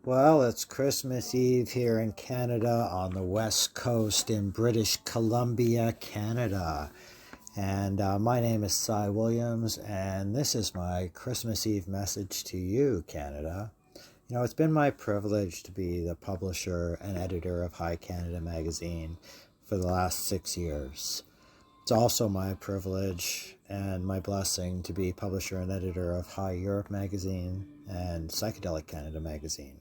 Well, it's Christmas Eve here in Canada on the West Coast in British Columbia, Canada. And my name is Cy Williams, and this is my Christmas Eve message to you, Canada. You know, it's been my privilege to be the publisher and editor of High Canada magazine for the last 6 years. It's also my privilege and my blessing to be publisher and editor of High Europe magazine and Psychedelic Canada magazine.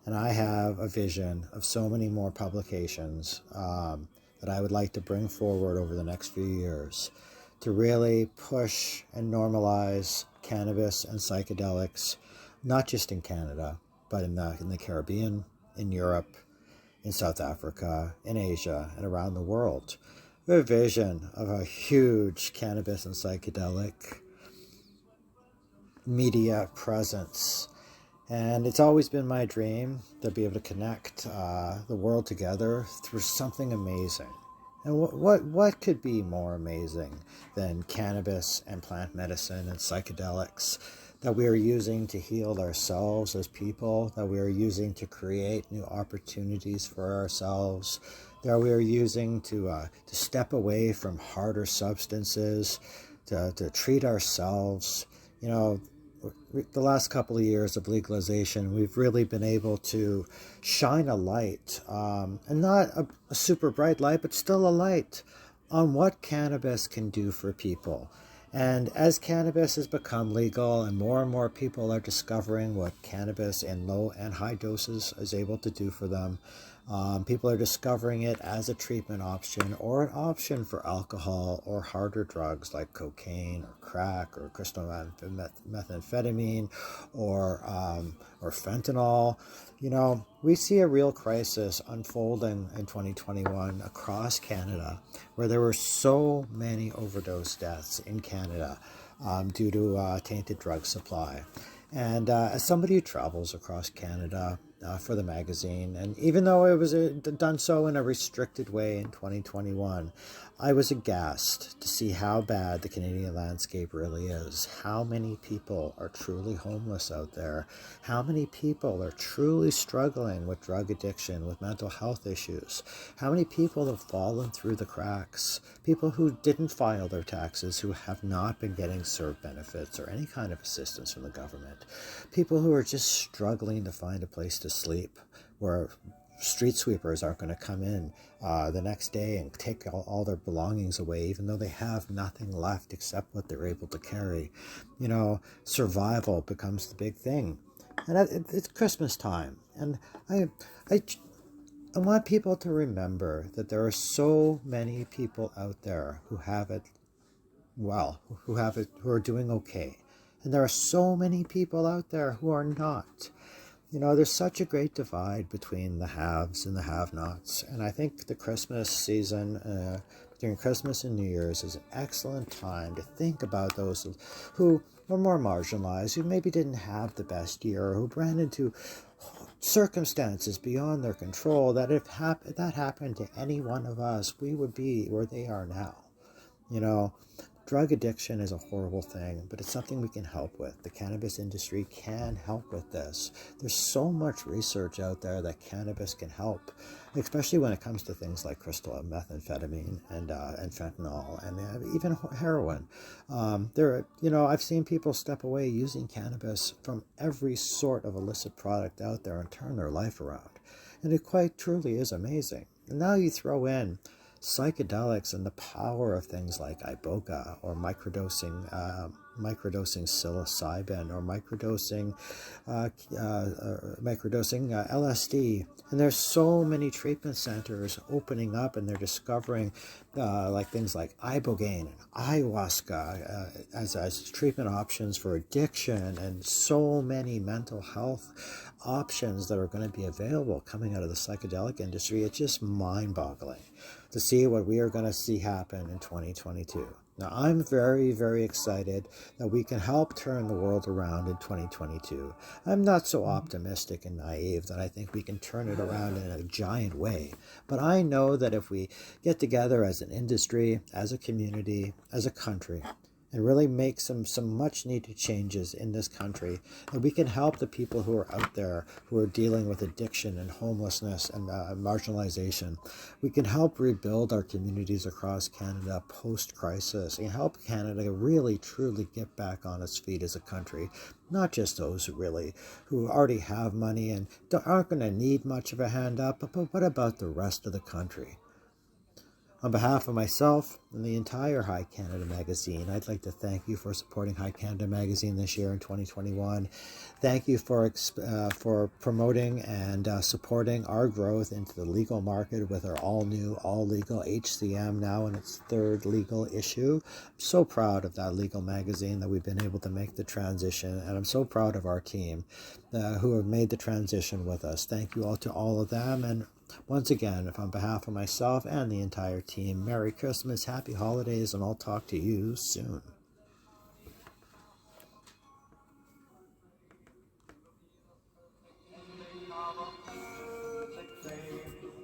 And I have a vision of so many more publications that I would like to bring forward over the next few years to really push and normalize cannabis and psychedelics, not just in Canada, but in the Caribbean, in Europe, in South Africa, in Asia, and around the world. We have a vision of a huge cannabis and psychedelic media presence. And it's always been my dream to be able to connect the world together through something amazing. And what could be more amazing than cannabis and plant medicine and psychedelics that we are using to heal ourselves as people, that we are using to create new opportunities for ourselves, that we are using to step away from harder substances, to treat ourselves. You know, the last couple of years of legalization, we've really been able to shine a light, and not a super bright light, but still a light on what cannabis can do for people. And as cannabis has become legal and more people are discovering what cannabis in low and high doses is able to do for them, people are discovering it as a treatment option or an option for alcohol or harder drugs like cocaine or crack or crystal methamphetamine or fentanyl. You know, we see a real crisis unfolding in 2021 across Canada, where there were so many overdose deaths in Canada due to tainted drug supply. And as somebody who travels across Canada for the magazine, and even though it was done so in a restricted way in 2021, I was aghast to see how bad the Canadian landscape really is. How many people are truly homeless out there? How many people are truly struggling with drug addiction, with mental health issues? How many people have fallen through the cracks? People who didn't file their taxes, who have not been getting CERB benefits or any kind of assistance from the government. People who are just struggling to find a place to sleep, where street sweepers aren't going to come in the next day and take all their belongings away, even though they have nothing left except what they're able to carry. You know, survival becomes the big thing. And it's Christmas time. And I want people to remember that there are so many people out there who have it well, who are doing okay. And there are so many people out there who are not. You know, there's such a great divide between the haves and the have-nots. And I think the Christmas season, during Christmas and New Year's, is an excellent time to think about those who were more marginalized, who maybe didn't have the best year, or who ran into circumstances beyond their control, that if that happened to any one of us, we would be where they are now. You know, drug addiction is a horrible thing, but it's something we can help with. The cannabis industry can help with this. There's so much research out there that cannabis can help, especially when it comes to things like crystal methamphetamine and fentanyl and even heroin. I've seen people step away using cannabis from every sort of illicit product out there and turn their life around. And it quite truly is amazing. And now you throw in psychedelics and the power of things like iboga, or microdosing psilocybin, or microdosing LSD. And there's so many treatment centers opening up, and they're discovering things like ibogaine and ayahuasca as treatment options for addiction, and so many mental health options that are going to be available coming out of the psychedelic industry. It's just mind-boggling to see what we are going to see happen in 2022. Now, I'm very, very excited that we can help turn the world around in 2022. I'm not so optimistic and naive that I think we can turn it around in a giant way. But I know that if we get together as an industry, as a community, as a country, and really make some much needed changes in this country. And we can help the people who are out there who are dealing with addiction and homelessness and marginalization. We can help rebuild our communities across Canada post-crisis and help Canada really truly get back on its feet as a country. Not just those who already have money and aren't going to need much of a hand up, but what about the rest of the country? On behalf of myself and the entire High Canada Magazine, I'd like to thank you for supporting High Canada Magazine this year in 2021. Thank you for promoting and supporting our growth into the legal market with our all-new, all-legal HCM now in its third legal issue. I'm so proud of that legal magazine that we've been able to make the transition, and I'm so proud of our team who have made the transition with us. Thank you all to all of them, and once again, on behalf of myself and the entire team, Merry Christmas, Happy Holidays, and I'll talk to you soon.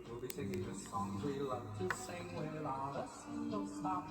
We'll be singing the songs we love to sing without a single stop.